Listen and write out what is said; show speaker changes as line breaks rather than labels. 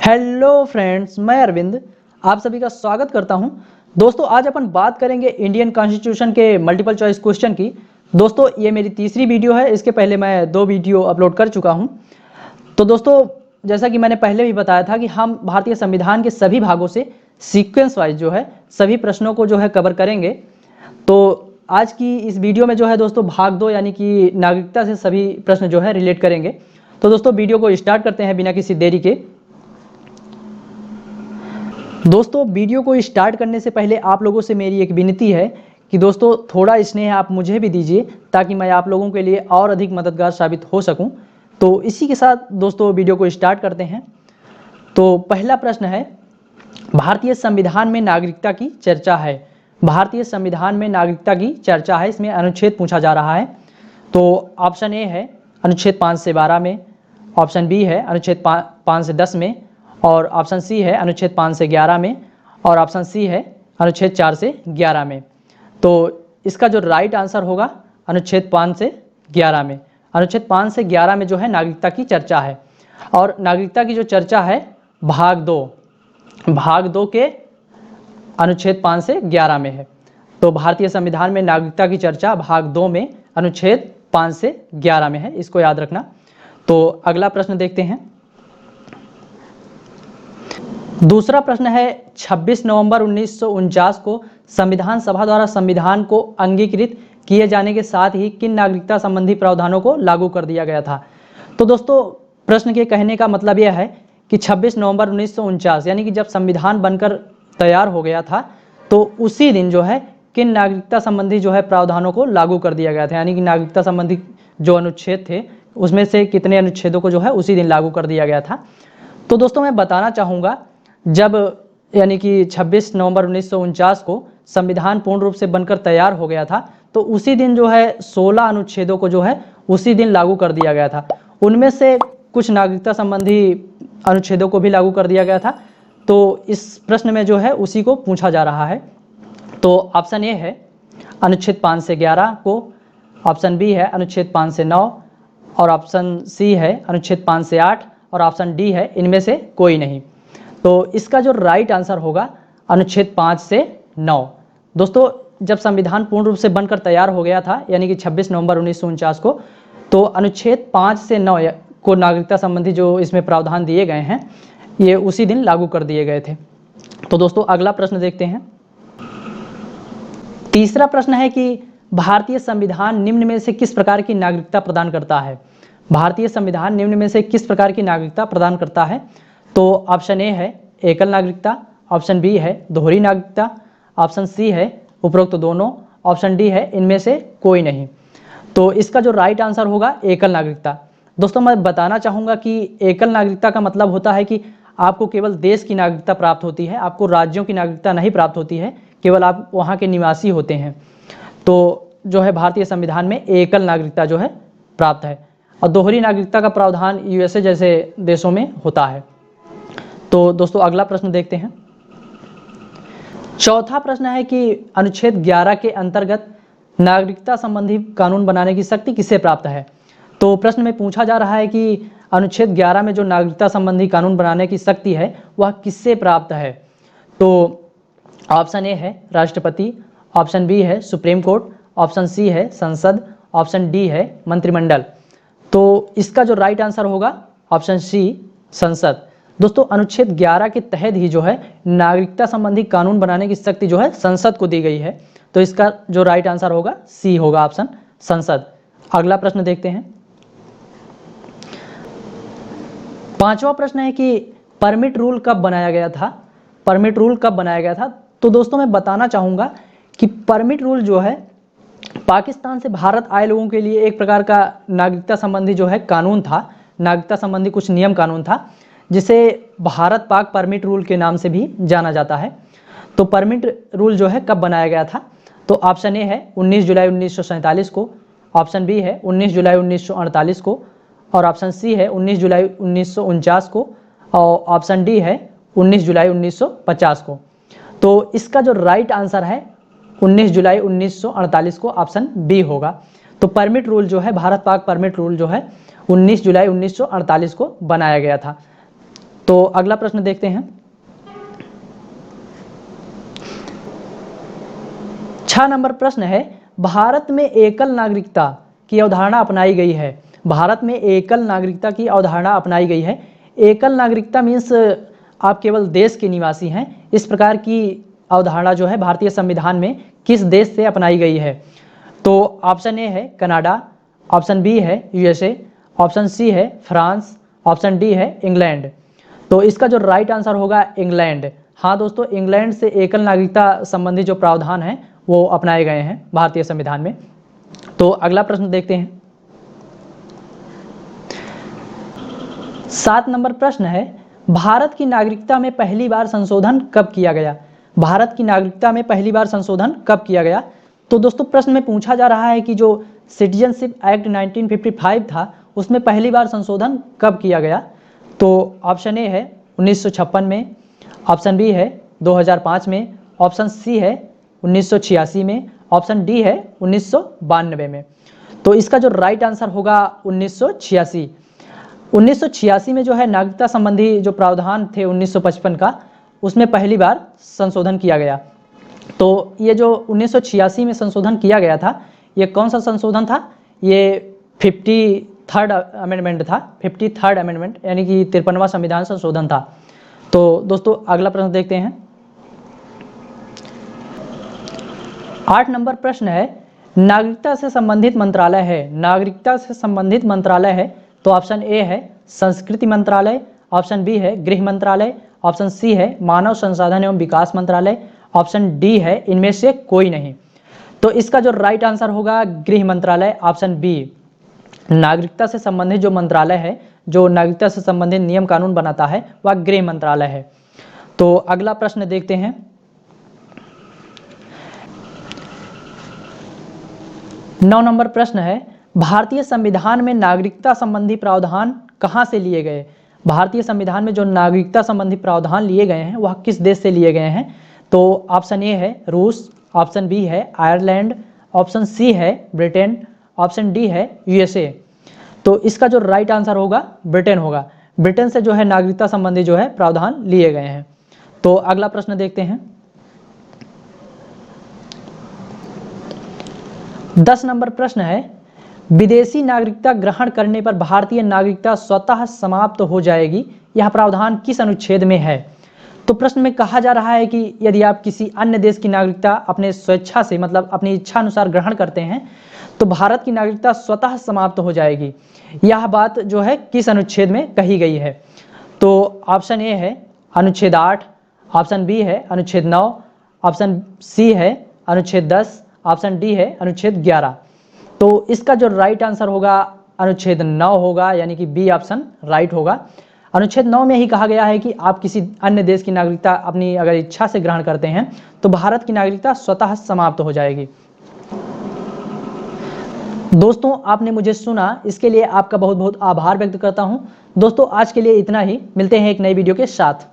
Hello friends, मैं अरविंद आप सभी का स्वागत करता हूं। दोस्तों, आज अपन बात करेंगे इंडियन कॉन्स्टिट्यूशन के मल्टीपल चॉइस क्वेश्चन की। दोस्तों, ये मेरी तीसरी वीडियो है। इसके पहले मैं 2 वीडियो अपलोड कर चुका हूं। तो दोस्तों, जैसा कि मैंने पहले भी बताया था कि हम भारतीय संविधान के सभी भागों से सीक्वेंस वाइज जो है सभी प्रश्नों को जो है कवर करेंगे। तो आज की इस वीडियो में जो है दोस्तों भाग 2 यानी कि नागरिकता से सभी प्रश्न जो है रिलेट करेंगे। तो दोस्तों, वीडियो को स्टार्ट करते हैं बिना किसी देरी के। दोस्तों, वीडियो को स्टार्ट करने से पहले आप लोगों से मेरी एक विनती है कि दोस्तों थोड़ा स्नेह आप मुझे भी दीजिए ताकि मैं आप लोगों के लिए और अधिक मददगार साबित हो सकूं। तो इसी के साथ दोस्तों वीडियो को स्टार्ट करते हैं। तो पहला प्रश्न है, भारतीय संविधान में नागरिकता की चर्चा है। भारतीय संविधान में नागरिकता की चर्चा है, इसमें अनुच्छेद पूछा जा रहा है। तो ऑप्शन ए है अनुच्छेद 5 से 12 में, ऑप्शन बी है अनुच्छेद 5 से 10 में, और ऑप्शन सी है अनुच्छेद 5 से 11 में, और ऑप्शन सी है अनुच्छेद 4 से 11 में। तो इसका जो राइट आंसर होगा अनुच्छेद 5 से 11 में। अनुच्छेद 5 से 11 में जो है नागरिकता की चर्चा है। और नागरिकता की जो चर्चा है भाग 2 के अनुच्छेद 5 से 11 में है। तो भारतीय संविधान में नागरिकता की चर्चा भाग 2 में अनुच्छेद 5 से 11 में है, इसको याद रखना। तो अगला प्रश्न देखते हैं। दूसरा प्रश्न है, 26 नवंबर 1949 को संविधान सभा द्वारा संविधान को अंगीकृत किए जाने के साथ ही किन नागरिकता संबंधी प्रावधानों को लागू कर दिया गया था। तो दोस्तों, प्रश्न के कहने का मतलब यह है कि 26 नवंबर 1949 यानी कि जब संविधान बनकर तैयार हो गया था तो उसी दिन जो है किन नागरिकता संबंधी जो है प्रावधानों को लागू कर दिया गया था। यानी कि नागरिकता संबंधी जो अनुच्छेद थे उसमें से कितने अनुच्छेदों को जो है उसी दिन लागू कर दिया गया था। तो दोस्तों, मैं बताना चाहूँगा, जब यानी कि 26 नवंबर 1949 को संविधान पूर्ण रूप से बनकर तैयार हो गया था तो उसी दिन जो है 16 अनुच्छेदों को जो है उसी दिन लागू कर दिया गया था। उनमें से कुछ नागरिकता संबंधी अनुच्छेदों को भी लागू कर दिया गया था। तो इस प्रश्न में जो है उसी को पूछा जा रहा है। तो ऑप्शन ए है अनुच्छेद 5 से 11 को, ऑप्शन बी है अनुच्छेद 5 से 9, और ऑप्शन सी है अनुच्छेद 5 से 8, और ऑप्शन डी है इनमें से कोई नहीं। तो इसका जो राइट आंसर होगा अनुच्छेद 5 से 9। दोस्तों, जब संविधान पूर्ण रूप से बनकर तैयार हो गया था यानी कि 26 नवंबर 1949 को, तो अनुच्छेद 5 से 9 को नागरिकता संबंधी जो इसमें प्रावधान दिए गए हैं ये उसी दिन लागू कर दिए गए थे। तो दोस्तों, अगला प्रश्न देखते हैं। तीसरा प्रश्न है कि भारतीय संविधान निम्न में से किस प्रकार की नागरिकता प्रदान करता है। भारतीय संविधान निम्न में से किस प्रकार की नागरिकता प्रदान करता है। तो ऑप्शन ए है एकल नागरिकता, ऑप्शन बी है दोहरी नागरिकता, ऑप्शन सी है उपरोक्त दोनों, ऑप्शन डी है इनमें से कोई नहीं। तो इसका जो राइट आंसर होगा एकल नागरिकता। दोस्तों, मैं बताना चाहूँगा कि एकल नागरिकता का मतलब होता है कि आपको केवल देश की नागरिकता प्राप्त होती है, आपको राज्यों की नागरिकता नहीं प्राप्त होती है, केवल आप वहाँ के निवासी होते हैं। तो जो है भारतीय संविधान में एकल नागरिकता जो है प्राप्त है। और दोहरी नागरिकता का प्रावधान यूएसए जैसे देशों में होता है। तो दोस्तों, अगला प्रश्न देखते हैं। चौथा प्रश्न है कि अनुच्छेद 11 के अंतर्गत नागरिकता संबंधी कानून बनाने की शक्ति किसे प्राप्त है। तो प्रश्न में पूछा जा रहा है कि अनुच्छेद 11 में जो नागरिकता संबंधी कानून बनाने की शक्ति है वह किससे प्राप्त है। तो ऑप्शन ए है राष्ट्रपति, ऑप्शन बी है सुप्रीम कोर्ट, ऑप्शन सी है संसद, ऑप्शन डी है मंत्रिमंडल। तो इसका जो राइट आंसर होगा ऑप्शन सी संसद। दोस्तों, अनुच्छेद 11 के तहत ही जो है नागरिकता संबंधी कानून बनाने की शक्ति जो है संसद को दी गई है। तो इसका जो राइट आंसर होगा सी होगा, ऑप्शन संसद। अगला प्रश्न देखते हैं। पांचवा प्रश्न है कि परमिट रूल कब बनाया गया था। परमिट रूल कब बनाया गया था। तो दोस्तों, मैं बताना चाहूँगा कि परमिट रूल जो है पाकिस्तान से भारत आए लोगों के लिए एक प्रकार का नागरिकता संबंधी जो है कानून था, नागरिकता संबंधी कुछ नियम कानून था जिसे भारत पाक परमिट रूल के नाम से भी जाना जाता है। तो परमिट रूल जो है कब बनाया गया था। तो ऑप्शन ए है 19 जुलाई 1947 को, ऑप्शन बी है 19 जुलाई 1948 को, और ऑप्शन सी है 19 जुलाई 1949 को, और ऑप्शन डी है 19 जुलाई 1950 को। तो इसका जो राइट आंसर है 19 जुलाई 1948 को, ऑप्शन बी होगा। तो परमिट रूल जो है भारत पाक परमिट रूल जो है 19 जुलाई 1948 को बनाया गया था। तो अगला प्रश्न देखते हैं। 6 नंबर प्रश्न है, भारत में एकल नागरिकता की अवधारणा अपनाई गई है। भारत में एकल नागरिकता की अवधारणा अपनाई गई है। एकल नागरिकता मीन्स आप केवल देश के निवासी हैं। इस प्रकार की अवधारणा जो है भारतीय संविधान में किस देश से अपनाई गई है? तो ऑप्शन ए है कनाडा, ऑप्शन बी है यूएसए, ऑप्शन सी है फ्रांस, ऑप्शन डी है इंग्लैंड। तो इसका जो राइट आंसर होगा इंग्लैंड। हाँ दोस्तों, इंग्लैंड से एकल नागरिकता संबंधी जो प्रावधान है वो अपनाए गए हैं भारतीय संविधान में। तो अगला प्रश्न देखते हैं। 7 नंबर प्रश्न है, भारत की नागरिकता में पहली बार संशोधन कब किया गया? भारत की नागरिकता में पहली बार संशोधन कब किया गया? तो दोस्तों प्रश्न में पूछा जा रहा है कि जो सिटीजनशिप एक्ट 1955 था उसमें पहली बार संशोधन कब किया गया? तो ऑप्शन ए है 1956 में, ऑप्शन बी है 2005 में, ऑप्शन सी है 1986 में, ऑप्शन डी है 1992 में। तो इसका जो राइट आंसर होगा 1986। 1986 में जो है नागरिकता संबंधी जो प्रावधान थे 1955 का, उसमें पहली बार संशोधन किया गया। तो ये जो 1986 में संशोधन किया गया था, ये कौन सा संशोधन था? ये 53rd अमेंडमेंट था। 53rd अमेंडमेंट यानी कि 53वां संविधान संशोधन था। तो दोस्तों अगला प्रश्न देखते हैं। 8 नंबर प्रश्न है, नागरिकता से संबंधित मंत्रालय है। नागरिकता से संबंधित मंत्रालय है तो ऑप्शन ए है संस्कृति मंत्रालय, ऑप्शन बी है गृह मंत्रालय, ऑप्शन सी है मानव संसाधन एवं विकास मंत्रालय, ऑप्शन डी है इनमें से कोई नहीं। तो इसका जो राइट आंसर होगा गृह मंत्रालय, ऑप्शन बी। नागरिकता से संबंधित जो मंत्रालय है, जो नागरिकता से संबंधित नियम कानून बनाता है, वह गृह मंत्रालय है। तो अगला प्रश्न देखते हैं। 9 नंबर प्रश्न है, भारतीय संविधान में नागरिकता संबंधी प्रावधान कहां से लिए गए? भारतीय संविधान में जो नागरिकता संबंधी प्रावधान लिए गए हैं वह किस देश से लिए गए हैं? तो ऑप्शन ए है रूस, ऑप्शन बी है आयरलैंड, ऑप्शन सी है ब्रिटेन, ऑप्शन डी है यूएसए। तो इसका जो राइट आंसर होगा ब्रिटेन होगा। ब्रिटेन से जो है नागरिकता संबंधी जो है प्रावधान लिए गए हैं। तो अगला प्रश्न देखते हैं। 10 नंबर प्रश्न है, विदेशी नागरिकता ग्रहण करने पर भारतीय नागरिकता स्वतः समाप्त हो जाएगी, यह प्रावधान किस अनुच्छेद में है? तो प्रश्न में कहा जा रहा है कि यदि आप किसी अन्य देश की नागरिकता अपने स्वेच्छा से मतलब अपनी इच्छा अनुसार ग्रहण करते हैं तो भारत की नागरिकता स्वतः समाप्त हो जाएगी। यह बात जो है किस अनुच्छेद में कही गई है? तो ऑप्शन ए है अनुच्छेद 8, ऑप्शन बी है अनुच्छेद 9, ऑप्शन सी है अनुच्छेद 10, ऑप्शन डी है अनुच्छेद 11। तो इसका जो राइट आंसर होगा अनुच्छेद 9 होगा, यानी कि बी ऑप्शन राइट होगा। अनुच्छेद 9 में ही कहा गया है कि आप किसी अन्य देश की नागरिकता अपनी अगर इच्छा से ग्रहण करते हैं तो भारत की नागरिकता स्वतः समाप्त हो जाएगी। दोस्तों आपने मुझे सुना, इसके लिए आपका बहुत बहुत आभार व्यक्त करता हूं। दोस्तों आज के लिए इतना ही, मिलते हैं एक नई वीडियो के साथ।